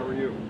are you?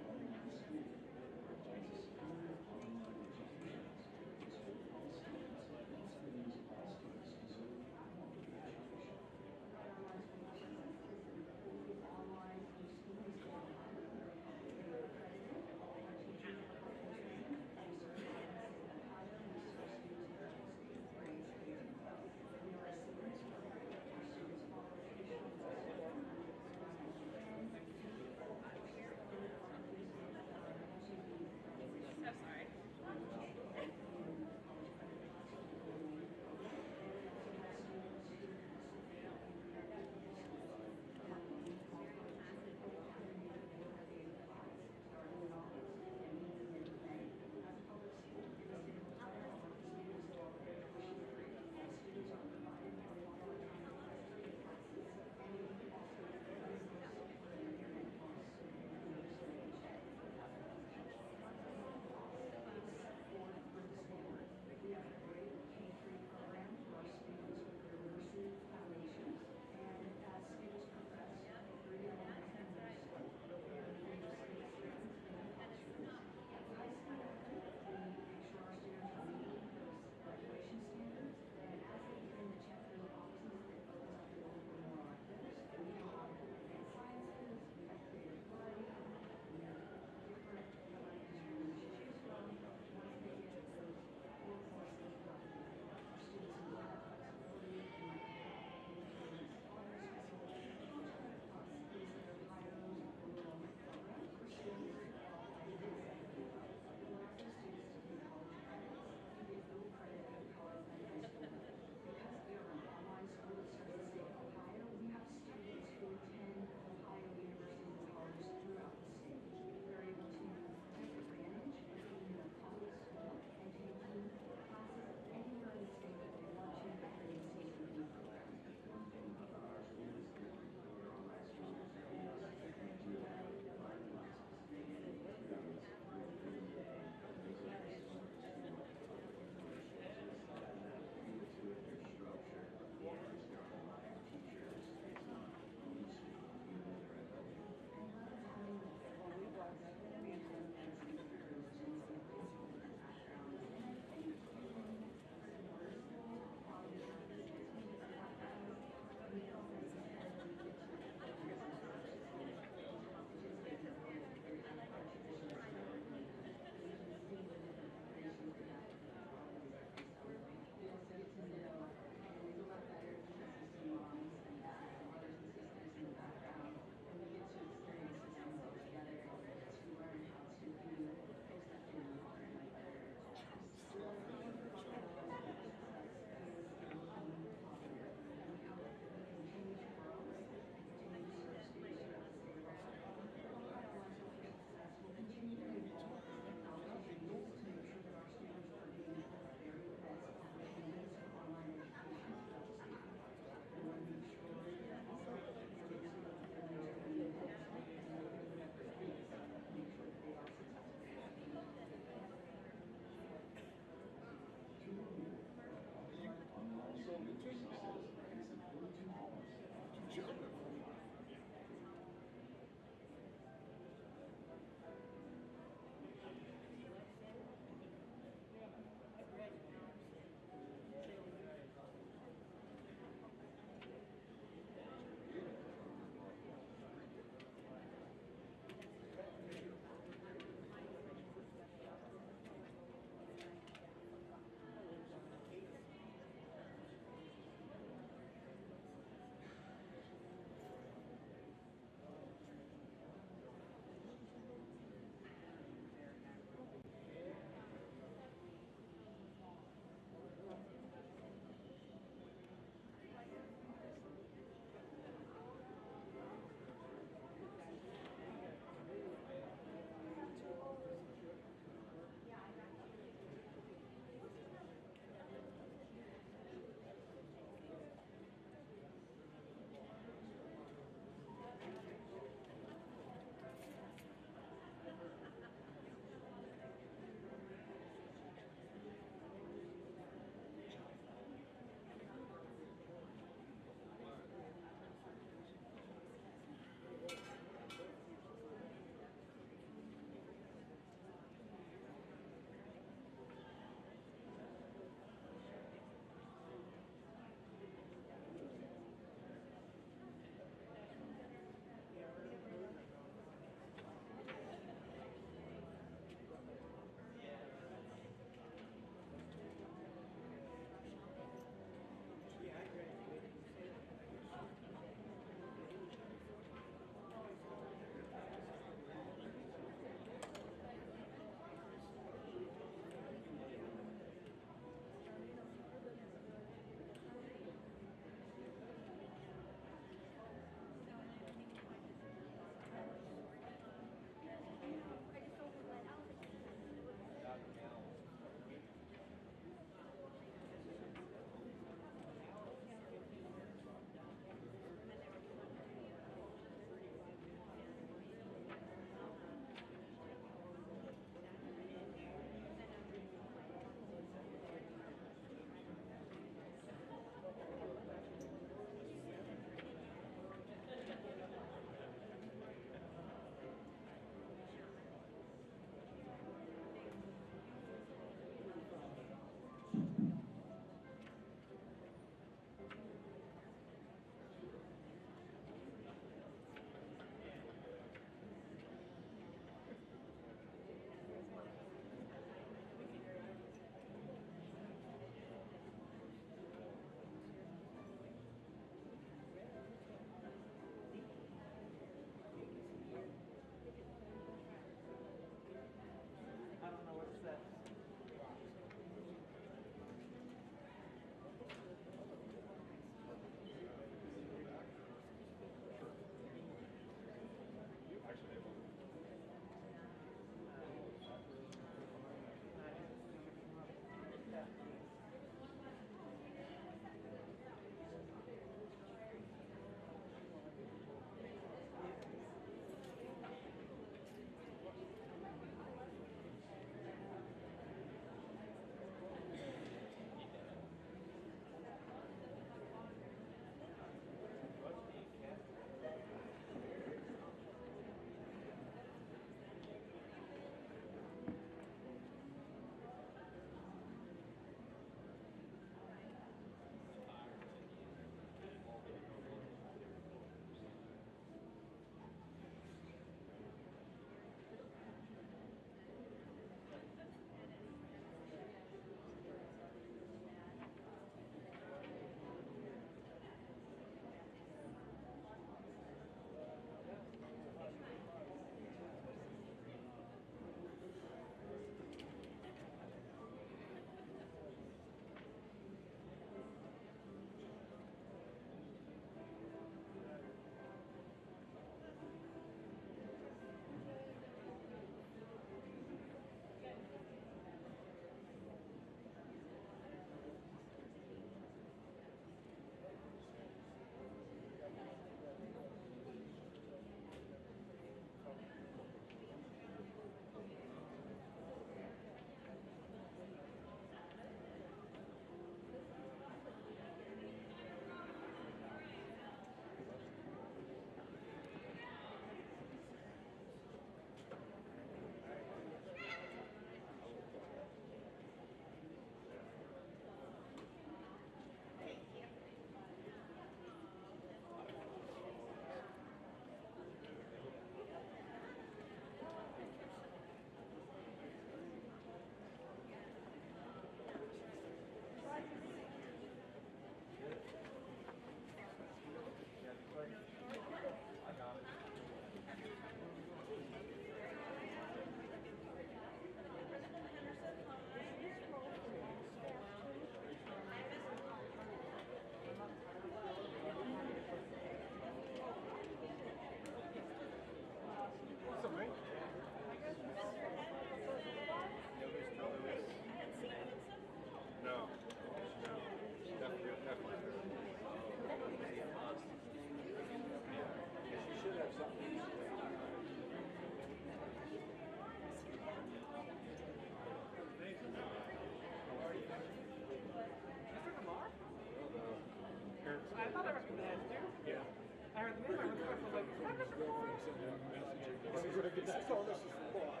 So this is the boss.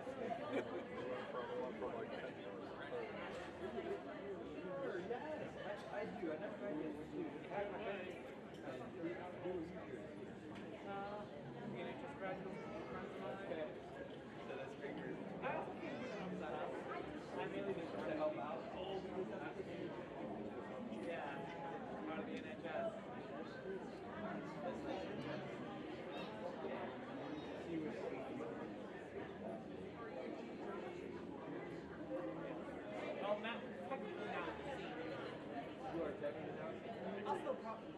Yes, I do. I never tried this too. Had my family. Just graduate okay. So that's great. I also can't do that up. I mainly just try to help out. Yeah. Part of the NHS. Well, now, technically now it's senior. You are technically now. I'll still probably,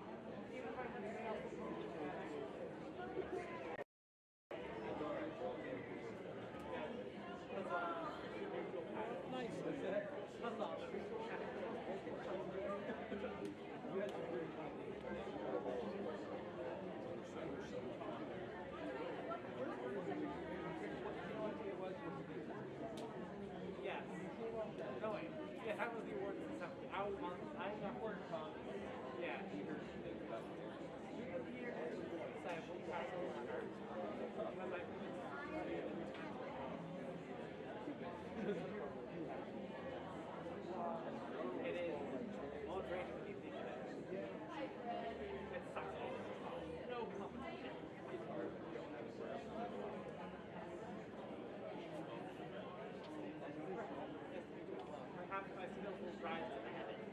even if I'm going to say I'll still probably nice. That's all. Yes. No wait. Yes, that was the award system. I got work from. Yeah. Tassel. It is all great to be thinking of. It sucks. No competition. Perhaps my skills will rise to the heavens.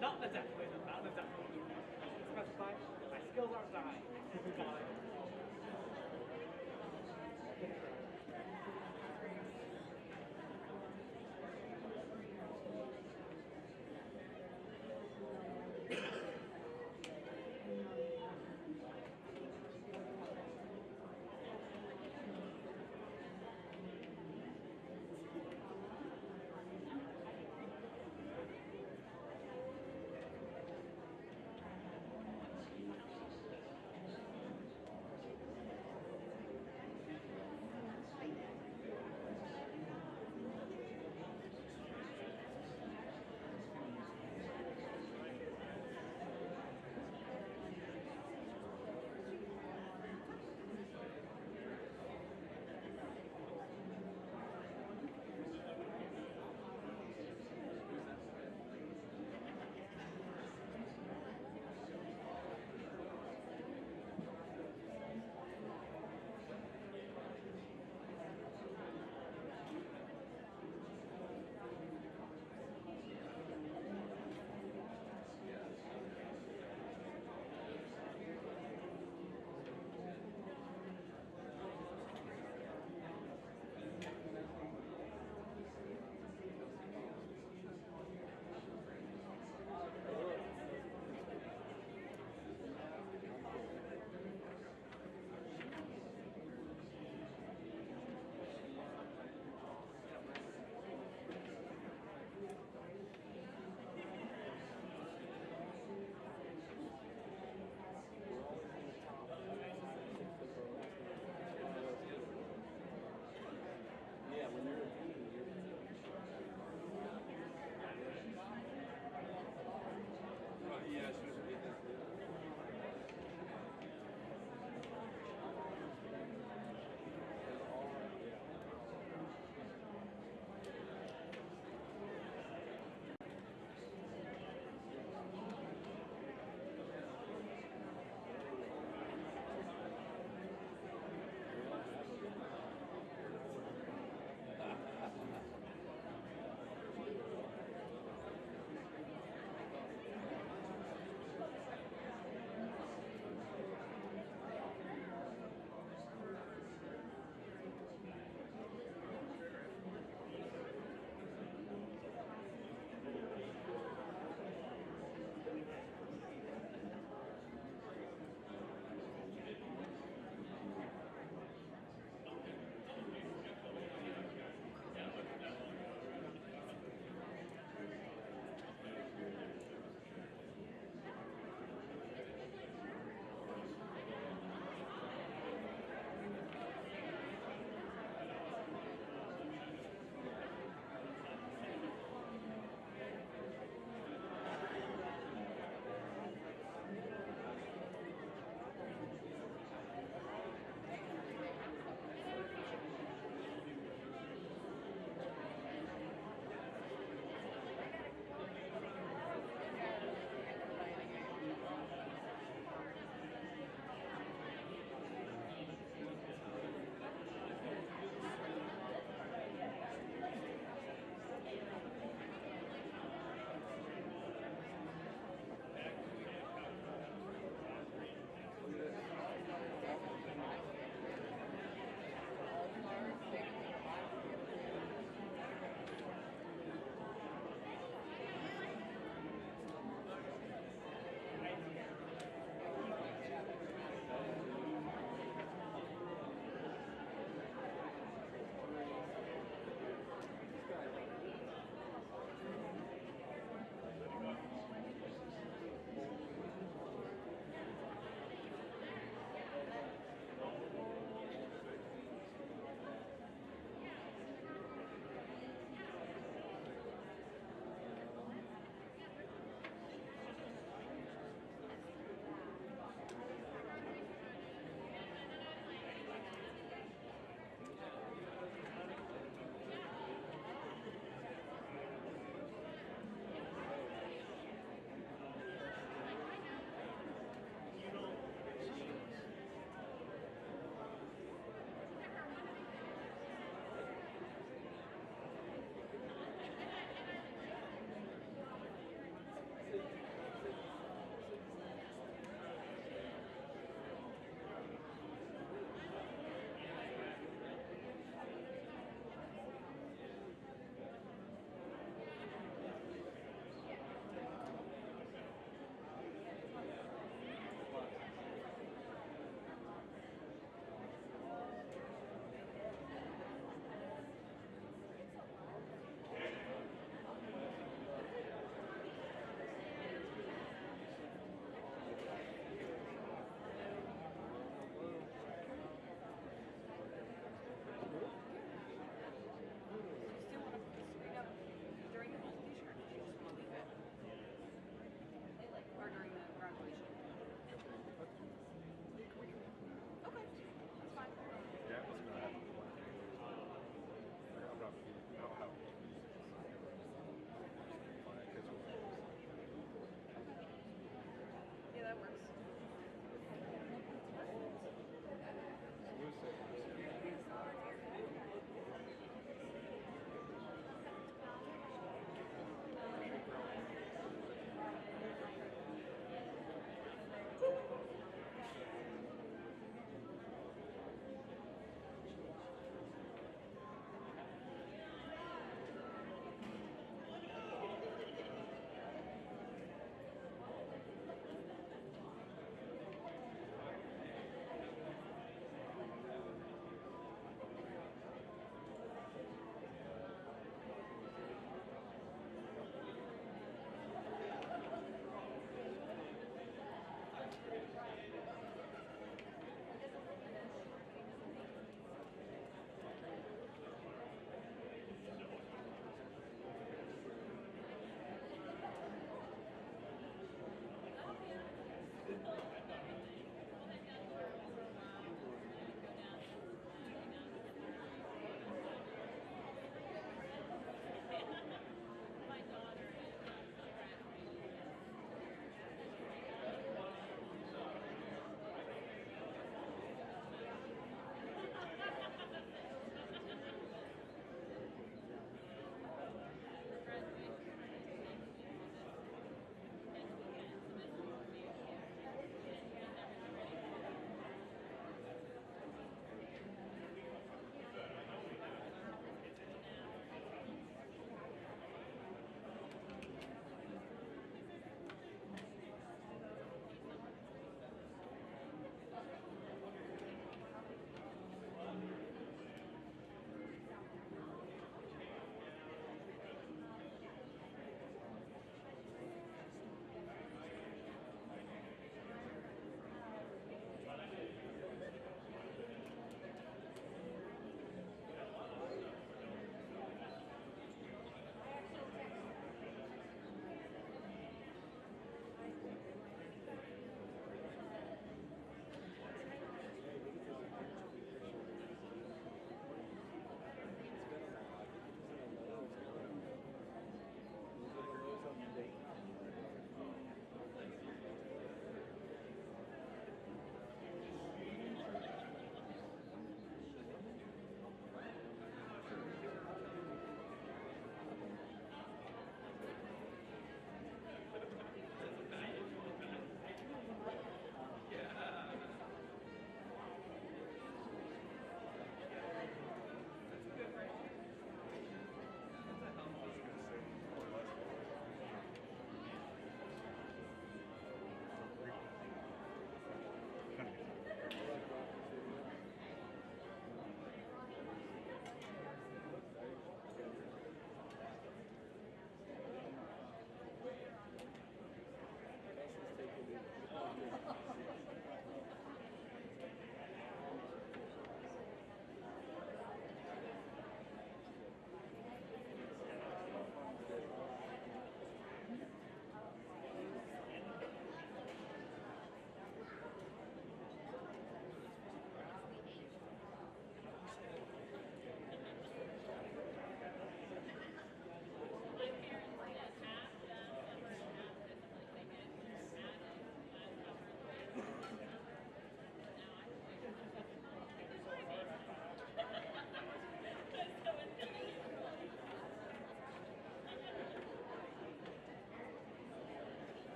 Not the death way, not the death way. Specify, my skills aren't dying.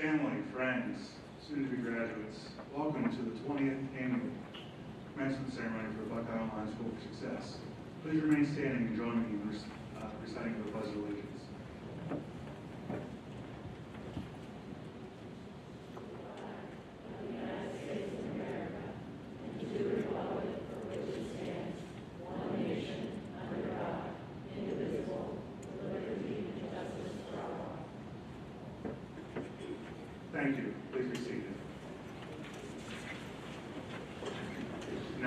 Family, friends, soon-to-be graduates, welcome to the 20th annual commencement ceremony for Buckeye Online School for Success. Please remain standing and join me in reciting the Pledge of Allegiance.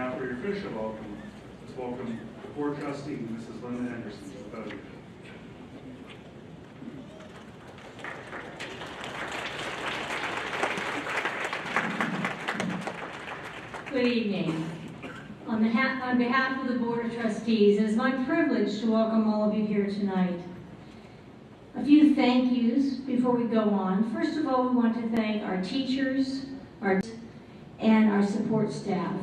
now for your official welcome, let's welcome the board trustee, Mrs. Linda Henderson, to the podium. Good evening. On behalf of the Board of Trustees, it is my privilege to welcome all of you here tonight. A few thank yous before we go on. First of all, we want to thank our teachers, and our support staff.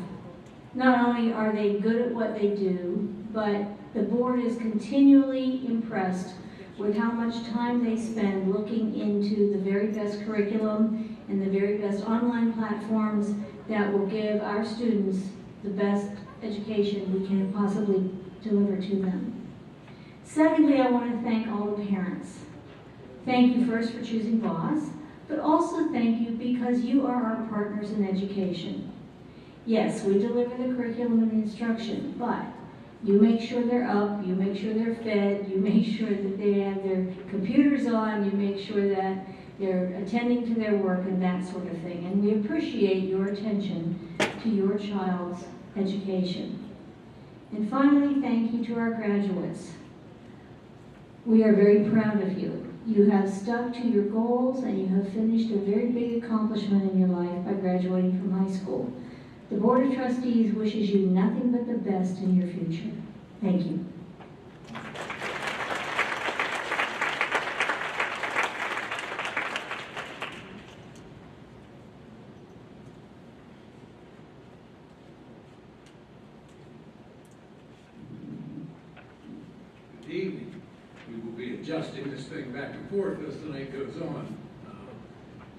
Not only are they good at what they do, but the board is continually impressed with how much time they spend looking into the very best curriculum and the very best online platforms that will give our students the best education we can possibly deliver to them. Secondly, I want to thank all the parents. Thank you first for choosing Voss, but also thank you because you are our partners in education. Yes, we deliver the curriculum and the instruction, but you make sure they're up, you make sure they're fed, you make sure that they have their computers on, you make sure that they're attending to their work and that sort of thing. And we appreciate your attention to your child's education. And finally, thank you to our graduates. We are very proud of you. You have stuck to your goals and you have finished a very big accomplishment in your life by graduating from high school. The Board of Trustees wishes you nothing but the best in your future. Thank you. Good evening. We will be adjusting this thing back and forth as the night goes on.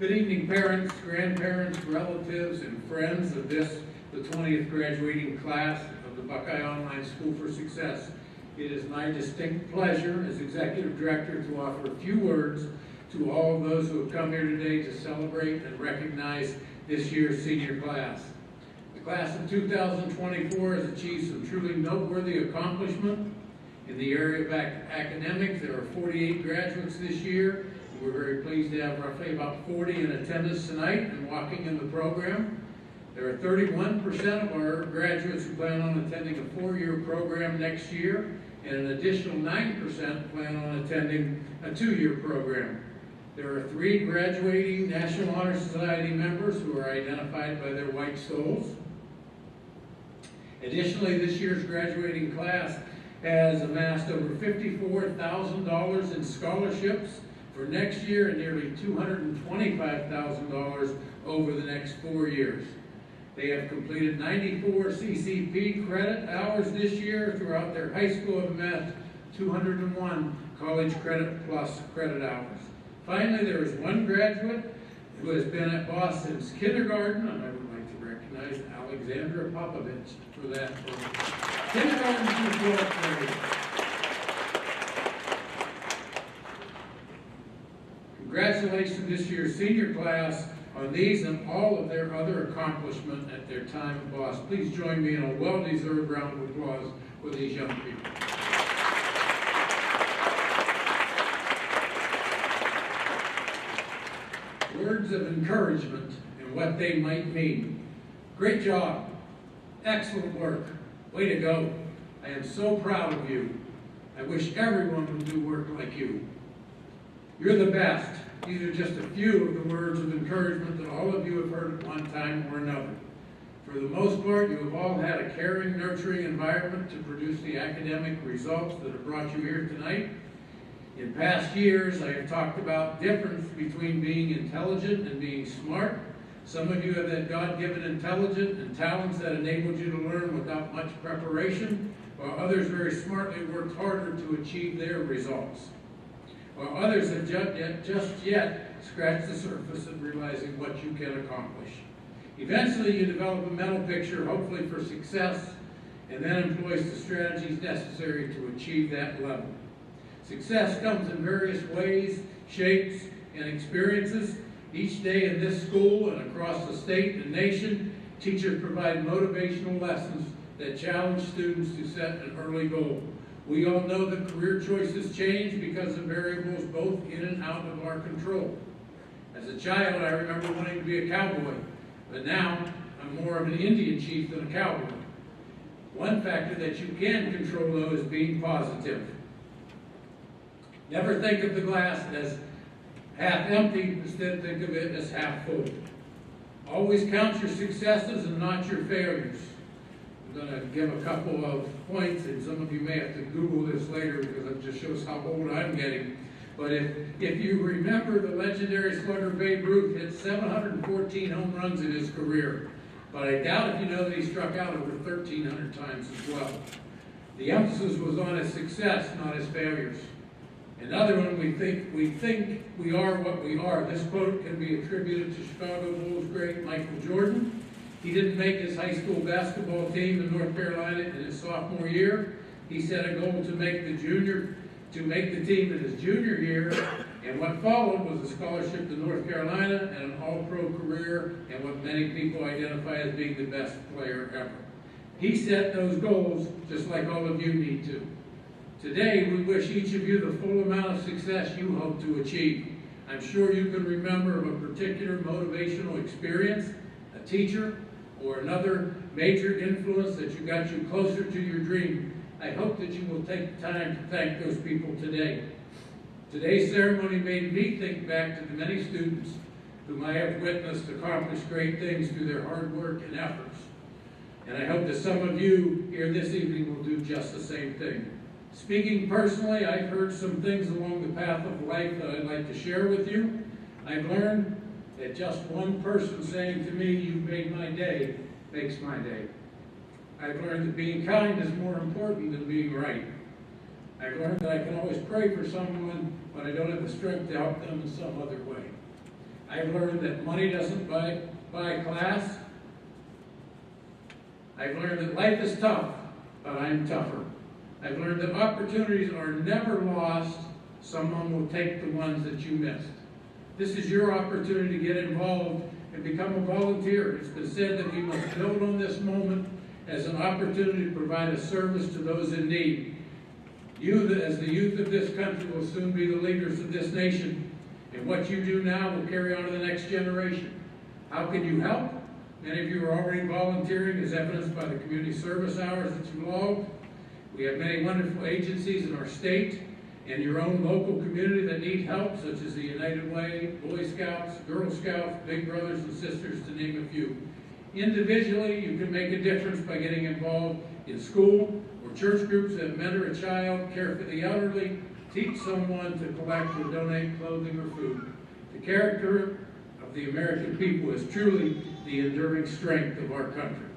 Good evening, parents, grandparents, relatives, and friends of the 20th graduating class of the Buckeye Online School for Success. It is my distinct pleasure as Executive Director to offer a few words to all of those who have come here today to celebrate and recognize this year's senior class. The class of 2024 has achieved some truly noteworthy accomplishment. In the area of academics, there are 48 graduates this year. We're very pleased to have roughly about 40 in attendance tonight and walking in the program. There are 31% of our graduates who plan on attending a 4-year program next year, and an additional 9% plan on attending a 2-year program. There are 3 graduating National Honor Society members who are identified by their white stoles. Additionally, this year's graduating class has amassed over $54,000 in scholarships for next year and nearly $225,000 over the next 4 years. They have completed 94 CCP credit hours this year throughout their high school and amassed 201 college credit plus credit hours. Finally, there is one graduate who has been at Voss since kindergarten, and I would like to recognize Alexandra Popovich for that. Kindergarten through 12th grade. Congratulations to this year's senior class on these and all of their other accomplishments at their time at Voss. Please join me in a well-deserved round of applause for these young people. Words of encouragement and what they might mean. Great job. Excellent work. Way to go. I am so proud of you. I wish everyone would do work like you. You're the best. These are just a few of the words of encouragement that all of you have heard at one time or another. For the most part, you have all had a caring, nurturing environment to produce the academic results that have brought you here tonight. In past years, I have talked about the difference between being intelligent and being smart. Some of you have that God-given intelligence and talents that enabled you to learn without much preparation, while others very smartly worked harder to achieve their results. While others have just yet scratched the surface of realizing what you can accomplish. Eventually, you develop a mental picture, hopefully for success, and then employs the strategies necessary to achieve that level. Success comes in various ways, shapes, and experiences. Each day in this school and across the state and nation, teachers provide motivational lessons that challenge students to set an early goal. We all know that career choices change because of variables both in and out of our control. As a child, I remember wanting to be a cowboy, but now I'm more of an Indian chief than a cowboy. One factor that you can control, though, is being positive. Never think of the glass as half empty, instead think of it as half full. Always count your successes and not your failures. I'm going to give a couple of points, and some of you may have to Google this later because it just shows how old I'm getting. But if you remember, the legendary slugger Babe Ruth hit 714 home runs in his career. But I doubt if you know that he struck out over 1,300 times as well. The emphasis was on his success, not his failures. Another one, we think we are what we are. This quote can be attributed to Chicago Bulls great Michael Jordan. He didn't make his high school basketball team in North Carolina in his sophomore year. He set a goal to make the team in his junior year, and what followed was a scholarship to North Carolina and an all-pro career, and what many people identify as being the best player ever. He set those goals just like all of you need to. Today, we wish each of you the full amount of success you hope to achieve. I'm sure you can remember of a particular motivational experience, a teacher, or another major influence that got you closer to your dream. I hope that you will take the time to thank those people today. Today's ceremony made me think back to the many students whom I have witnessed accomplish great things through their hard work and efforts. And I hope that some of you here this evening will do just the same thing. Speaking personally, I've heard some things along the path of life that I'd like to share with you. I've learned that just one person saying to me, "You've made my day," makes my day. I've learned that being kind is more important than being right. I've learned that I can always pray for someone when I don't have the strength to help them in some other way. I've learned that money doesn't buy class. I've learned that life is tough, but I'm tougher. I've learned that opportunities are never lost. Someone will take the ones that you missed. This is your opportunity to get involved and become a volunteer. It's been said that we must build on this moment as an opportunity to provide a service to those in need. You, as the youth of this country, will soon be the leaders of this nation, and what you do now will carry on to the next generation. How can you help? Many of you are already volunteering, as evidenced by the community service hours that you logged. We have many wonderful agencies in our state and your own local community that need help, such as the United Way, Boy Scouts, Girl Scouts, Big Brothers and Sisters, to name a few. Individually, you can make a difference by getting involved in school or church groups that mentor a child, care for the elderly, teach someone to collect or donate clothing or food. The character of the American people is truly the enduring strength of our country.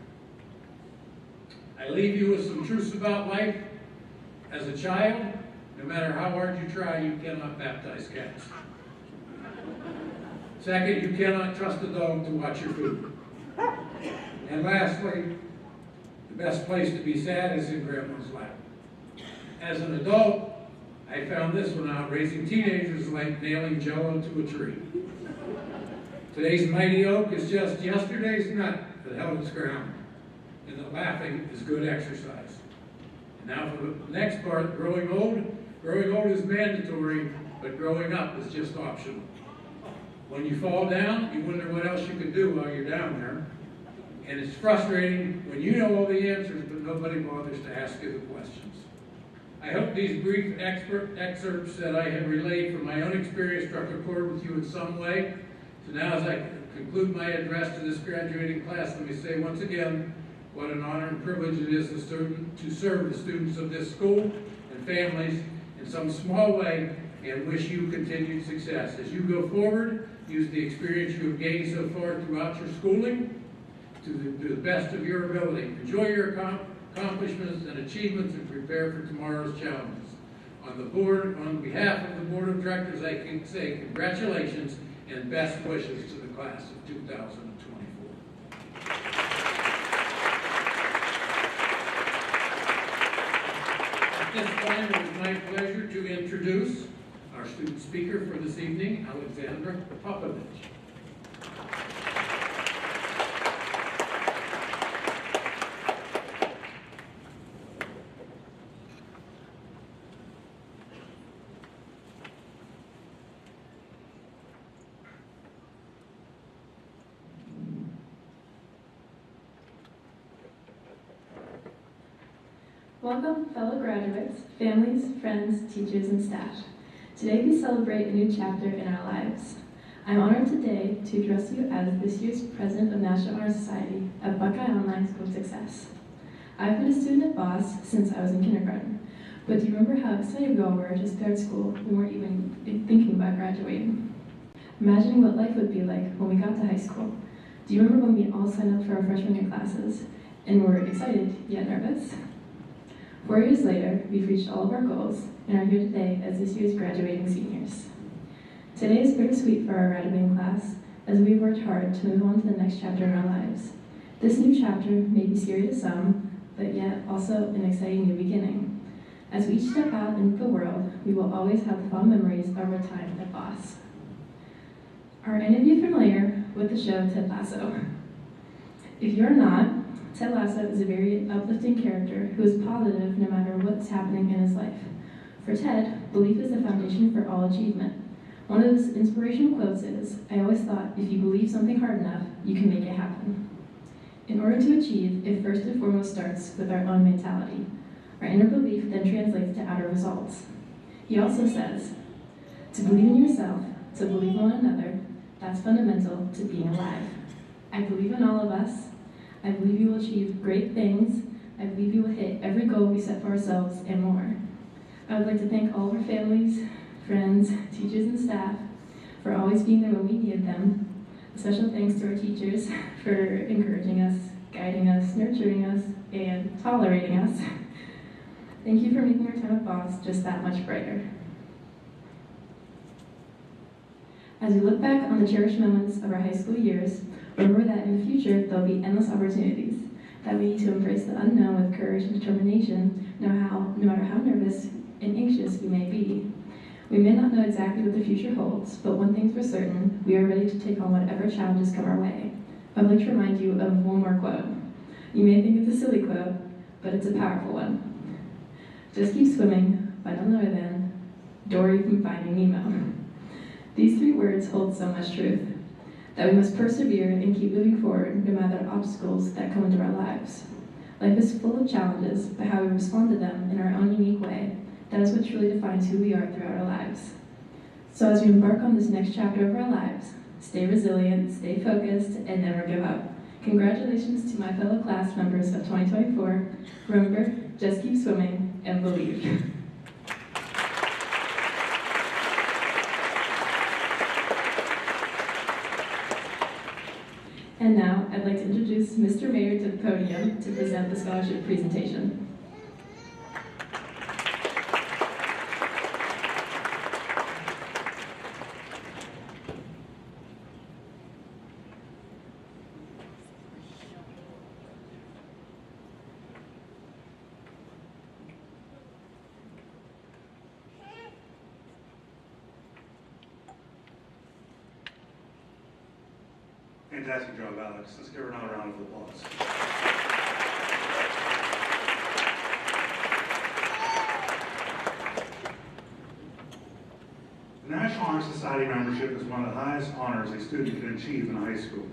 I leave you with some truths about life. As a child, no matter how hard you try, you cannot baptize cats. Second, you cannot trust a dog to watch your food. And lastly, the best place to be sad is in grandma's lap. As an adult, I found this one out. Raising teenagers like nailing Jell-O to a tree. Today's mighty oak is just yesterday's nut that held its ground. And that laughing is good exercise. And now for the next part, growing old. Growing old is mandatory, but growing up is just optional. When you fall down, you wonder what else you can do while you're down there. And it's frustrating when you know all the answers, but nobody bothers to ask you the questions. I hope these brief excerpts that I have relayed from my own experience struck a chord with you in some way. So now, as I conclude my address to this graduating class, let me say once again what an honor and privilege it is to serve the students of this school and families in some small way, and wish you continued success. As you go forward, use the experience you have gained so far throughout your schooling to the best of your ability. Enjoy your accomplishments and achievements and prepare for tomorrow's challenges. On behalf of the Board of Directors, I can say congratulations and best wishes to the class of 2024. At this time, it is my pleasure to introduce our student speaker for this evening, Alexandra Popovich. Welcome, fellow graduates, families, friends, teachers, and staff. Today we celebrate a new chapter in our lives. I'm honored today to address you as this year's President of National Honor Society at Buckeye Online School of Success. I've been a student at BOSS since I was in kindergarten, but do you remember how excited we all were to start school? We weren't even thinking about graduating. Imagining what life would be like when we got to high school. Do you remember when we all signed up for our freshman year classes and were excited yet nervous? 4 years later, we've reached all of our goals and are here today as this year's graduating seniors. Today is bittersweet for our graduating class as we've worked hard to move on to the next chapter in our lives. This new chapter may be scary to some, but yet also an exciting new beginning. As we each step out into the world, we will always have fond memories of our time at BOSS. Are any of you familiar with the show Ted Lasso? If you're not, Ted Lasso is a very uplifting character who is positive no matter what's happening in his life. For Ted, belief is the foundation for all achievement. One of his inspirational quotes is, "I always thought if you believe something hard enough, you can make it happen." In order to achieve, it first and foremost starts with our own mentality. Our inner belief then translates to outer results. He also says, to believe in yourself, to believe in one another, that's fundamental to being alive. I believe in all of us. I believe you will achieve great things. I believe you will hit every goal we set for ourselves and more. I would like to thank all of our families, friends, teachers, and staff for always being there when we needed them. A special thanks to our teachers for encouraging us, guiding us, nurturing us, and tolerating us. Thank you for making our time at BOSS just that much brighter. As we look back on the cherished moments of our high school years, remember that in the future there'll be endless opportunities, that we need to embrace the unknown with courage and determination, no matter how nervous and anxious we may be. We may not know exactly what the future holds, but one thing's for certain, we are ready to take on whatever challenges come our way. I would like to remind you of one more quote. You may think it's a silly quote, but it's a powerful one. Just keep swimming, but none other than Dory from Finding Nemo. These 3 words hold so much truth, that we must persevere and keep moving forward no matter the obstacles that come into our lives. Life is full of challenges, but how we respond to them in our own unique way, that is what truly defines who we are throughout our lives. So as we embark on this next chapter of our lives, stay resilient, stay focused, and never give up. Congratulations to my fellow class members of 2024. Remember, just keep swimming and believe. And now, I'd like to introduce Mr. Mayor to the podium to present the scholarship presentation. Fantastic job, Alex. Let's give her another round of applause. The National Honor Society membership is one of the highest honors a student can achieve in high school.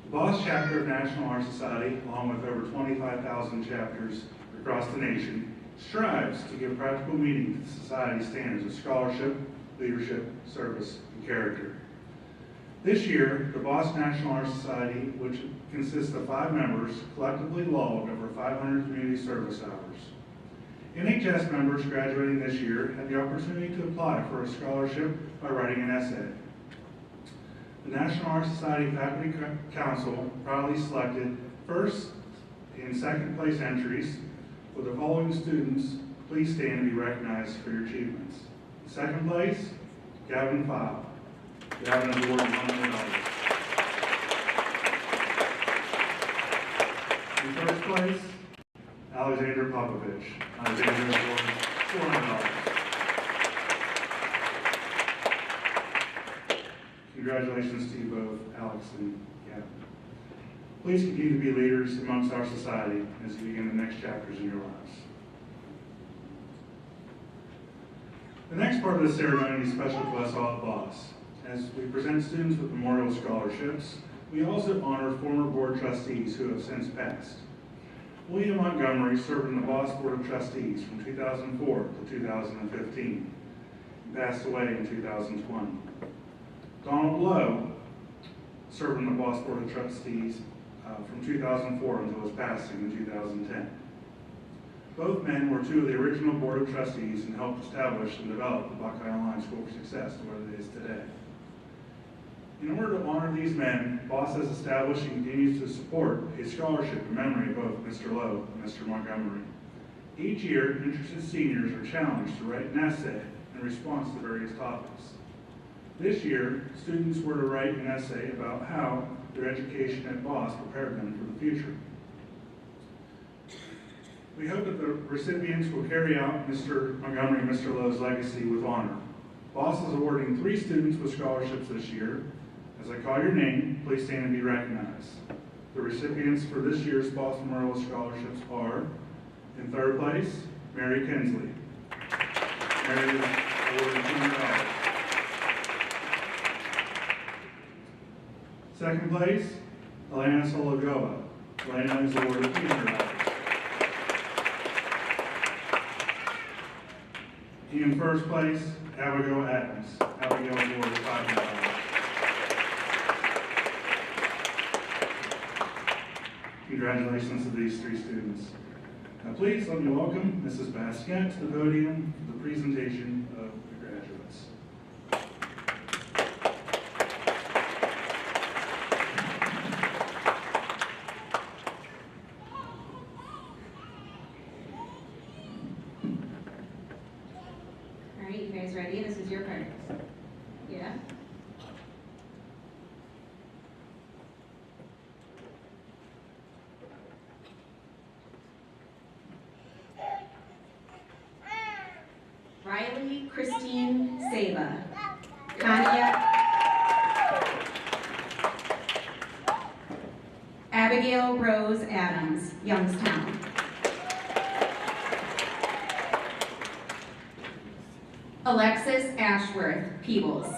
The BOSS chapter of National Honor Society, along with over 25,000 chapters across the nation, strives to give practical meaning to society's standards of scholarship, leadership, service, and character. This year, the BOSS National Honor Society, which consists of 5 members, collectively logged over 500 community service hours. NHS members graduating this year had the opportunity to apply for a scholarship by writing an essay. The National Honor Society Faculty Council proudly selected first and second place entries for the following students. Please stand and be recognized for your achievements. Second place, Gavin File. Gavin is awarded $100. In first place, Alexander Popovich. Alexander is awarded $400. Congratulations to you both, Alex and Gavin. Please continue to be leaders amongst our society as you begin the next chapters in your lives. The next part of the ceremony is special to us all at BOSS. As we present students with memorial scholarships, we also honor former board trustees who have since passed. William Montgomery served on the Boss Board of Trustees from 2004 to 2015. He passed away in 2020. Donald Lowe served on the Boss Board of Trustees from 2004 until his passing in 2010. Both men were two of the original Board of Trustees and helped establish and develop the Buckeye Online School for Success to what it is today. In order to honor these men, BOSS has established and continues to support a scholarship in memory of both Mr. Lowe and Mr. Montgomery. Each year, interested seniors are challenged to write an essay in response to various topics. This year, students were to write an essay about how their education at BOSS prepared them for the future. We hope that the recipients will carry out Mr. Montgomery and Mr. Lowe's legacy with honor. BOSS is awarding 3 students with scholarships this year. As I call your name, please stand and be recognized. The recipients for this year's BOSS Memorial Scholarships are, in 3rd place, Mary Kinsley. Mary is awarded $200. 2nd place, Elena Sologova. Elena is awarded $300. In 1st place, Abigail Adams. Abigail is awarded $500. Congratulations to these 3 students. Now please let me welcome Mrs. Basquiat to the podium for the presentation of the graduates. All right, you guys ready? This is your part. Yeah? Riley Christine Saba. Kanya. Abigail Rose Adams, Youngstown. Alexis Ashworth, Peebles.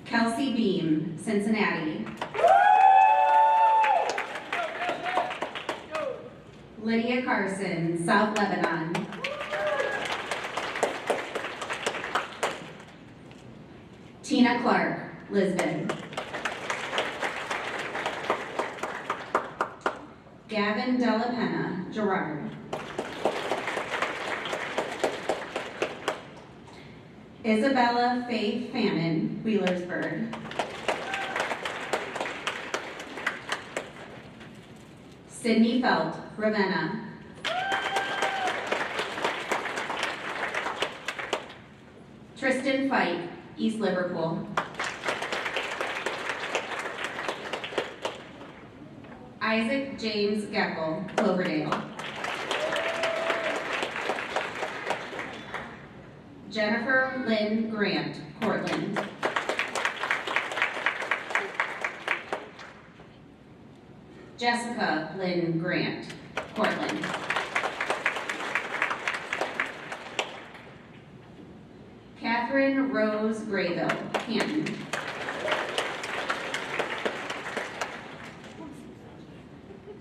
Kelsey Beam, Cincinnati. Lydia Carson, South Lebanon. Tina Clark, Lisbon. Gavin Della Pena, Girard. Isabella Faith Fannin, Wheelersburg. Sydney Felt, Ravenna. Tristan Fike, East Liverpool. Isaac James Geckel, Cloverdale. Jennifer Lynn Grant, Portland. Jessica Lynn Grant, Portland. Catherine Rose Grayville, Canton.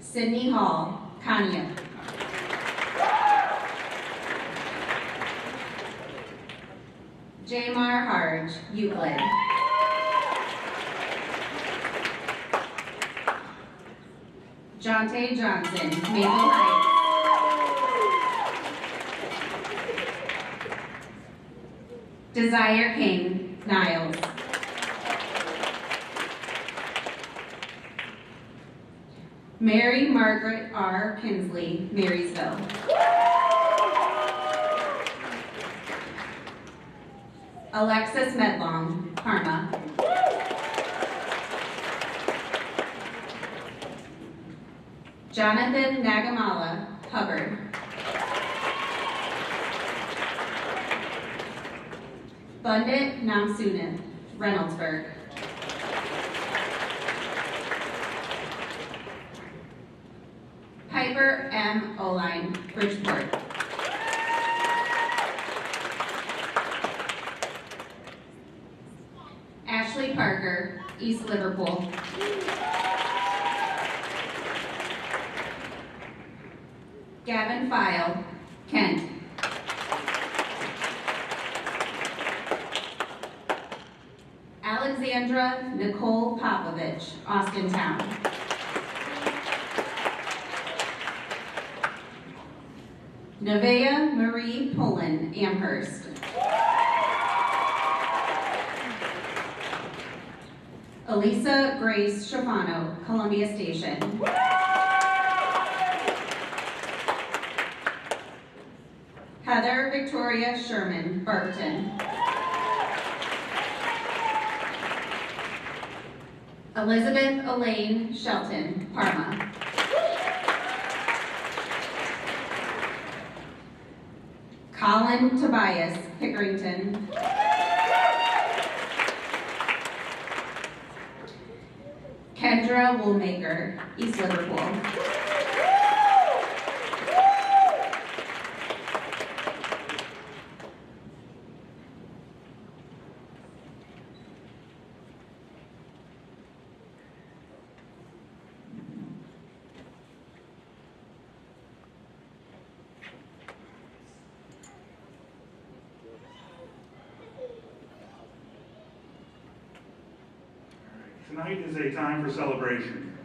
Sydney Hall, Conneaut. Jamar Harge, Euclid. Jonte Johnson, Maple Heights. Desire King, Niles. Mary Margaret R. Kinsley, Marysville. Alexis Medlong, Parma. Jonathan Nagamala, Hubbard. Bundit Namsunan, Reynoldsburg. Piper M. Oline, Bridgeport. Ashley Parker, East Liverpool. Gavin File, Kent. Alexandra Nicole Popovich, Austintown. Nevaeh Marie Pullen, Amherst. Elisa Grace Schifano, Columbia Station. Heather Victoria Sherman, Barberton. Elizabeth Elaine Shelton, Parma. Colin Tobias, Pickerington. Kendra Woolmaker, East Liverpool. Tonight is a time for celebration.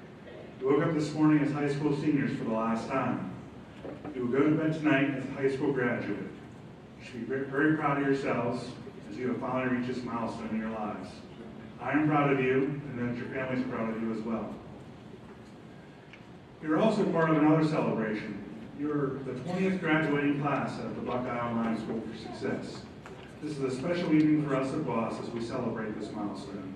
You woke up this morning as high school seniors for the last time. You will go to bed tonight as a high school graduate. You should be very proud of yourselves as you have finally reached this milestone in your lives. I am proud of you, and know that your family is proud of you as well. You're also part of another celebration. You're the 20th graduating class of the Buckeye Online School for Success. This is a special evening for us at BOSS as we celebrate this milestone.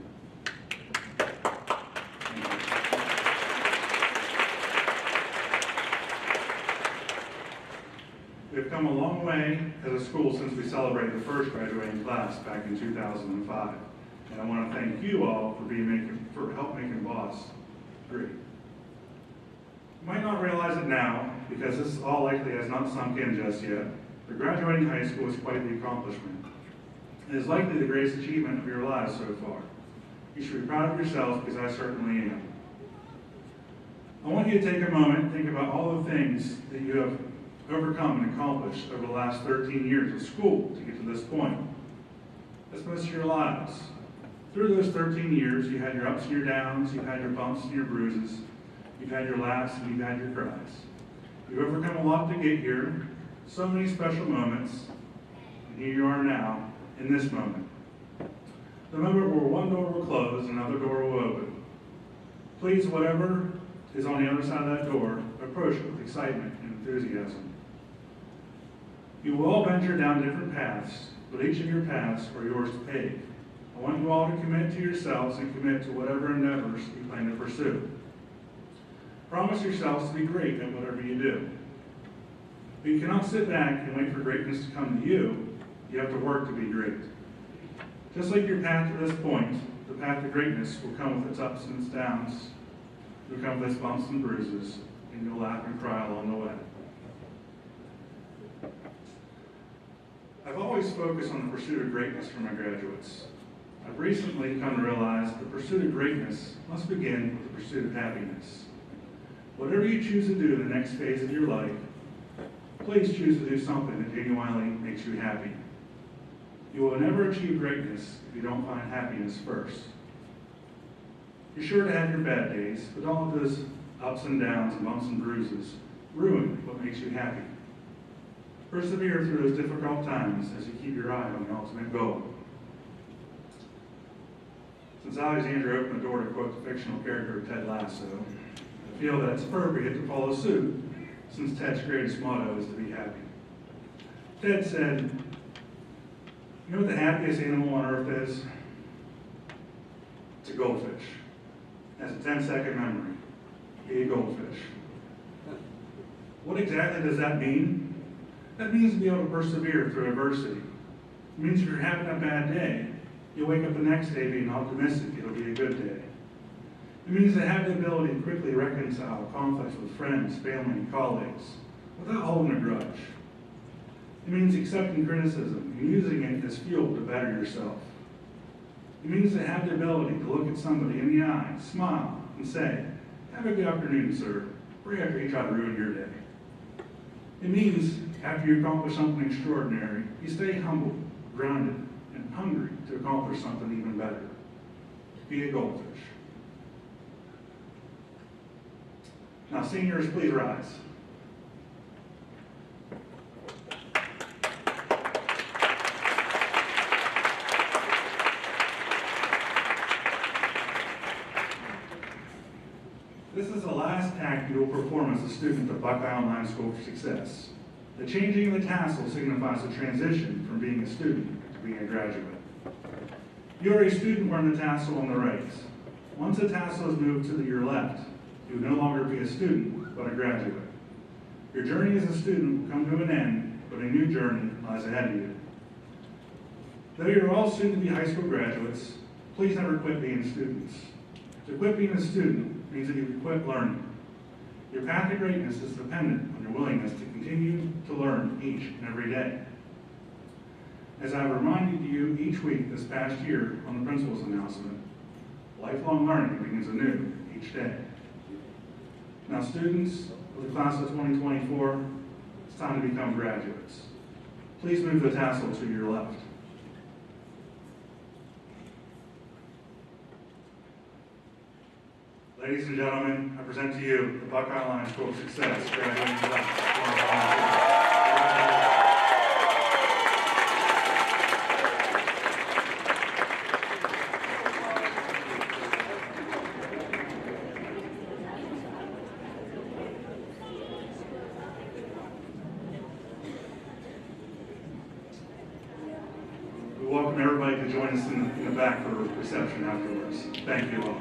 We've come a long way as a school since we celebrated the first graduating class back in 2005. And I want to thank you all for helping making BOSS great. You might not realize it now, because this all likely has not sunk in just yet, but graduating high school is quite the accomplishment. It is likely the greatest achievement of your lives so far. You should be proud of yourselves, because I certainly am. I want you to take a moment and think about all the things that you have overcome and accomplished over the last 13 years of school to get to this point. That's most of your lives. Through those 13 years, you had your ups and your downs, you've had your bumps and your bruises, you've had your laughs and you've had your cries. You've overcome a lot to get here, so many special moments, and here you are now, in this moment. The moment where one door will close and another door will open. Please, whatever is on the other side of that door, approach it with excitement and enthusiasm. You will all venture down different paths, but each of your paths are yours to pave. I want you all to commit to yourselves and commit to whatever endeavors you plan to pursue. Promise yourselves to be great at whatever you do. But you cannot sit back and wait for greatness to come to you. You have to work to be great. Just like your path to this point, the path to greatness will come with its ups and its downs. It will come with its bumps and bruises, and you'll laugh and cry along the way. I've always focused on the pursuit of greatness for my graduates. I've recently come to realize the pursuit of greatness must begin with the pursuit of happiness. Whatever you choose to do in the next phase of your life, please choose to do something that genuinely makes you happy. You will never achieve greatness if you don't find happiness first. You're sure to have your bad days, but don't let those ups and downs and bumps and bruises ruin what makes you happy. Persevere through those difficult times as you keep your eye on the ultimate goal. Since Alexandra opened the door to quote the fictional character of Ted Lasso, I feel that it's appropriate to follow suit, since Ted's greatest motto is to be happy. Ted said, "You know what the happiest animal on earth is? It's a goldfish. It has a 10-second memory. Be a goldfish." What exactly does that mean? That means to be able to persevere through adversity. It means if you're having a bad day, you'll wake up the next day being optimistic it'll be a good day. It means to have the ability to quickly reconcile conflicts with friends, family, and colleagues without holding a grudge. It means accepting criticism and using it as fuel to better yourself. It means to have the ability to look at somebody in the eye, smile, and say, "Have a good afternoon, sir," right after you try to ruin your day. It means after you accomplish something extraordinary, you stay humble, grounded, and hungry to accomplish something even better. Be a goldfish. Now, seniors, please rise. This is the last act you will perform as a student of Buckeye Online School for Success. The changing of the tassel signifies a transition from being a student to being a graduate. You are a student wearing the tassel on the right. Once the tassel is moved to your left, you will no longer be a student, but a graduate. Your journey as a student will come to an end, but a new journey lies ahead of you. Though you are all soon to be high school graduates, please never quit being students. To quit being a student means that you quit learning. Your path to greatness is dependent on your willingness to continue to learn each and every day. As I've reminded you each week this past year on the principal's announcement, lifelong learning begins anew each day. Now, students of the class of 2024, it's time to become graduates. Please move the tassel to your left. Ladies and gentlemen, I present to you the Buckeye Online School of Success graduating class. We welcome everybody to join us in the back for reception afterwards. Thank you all.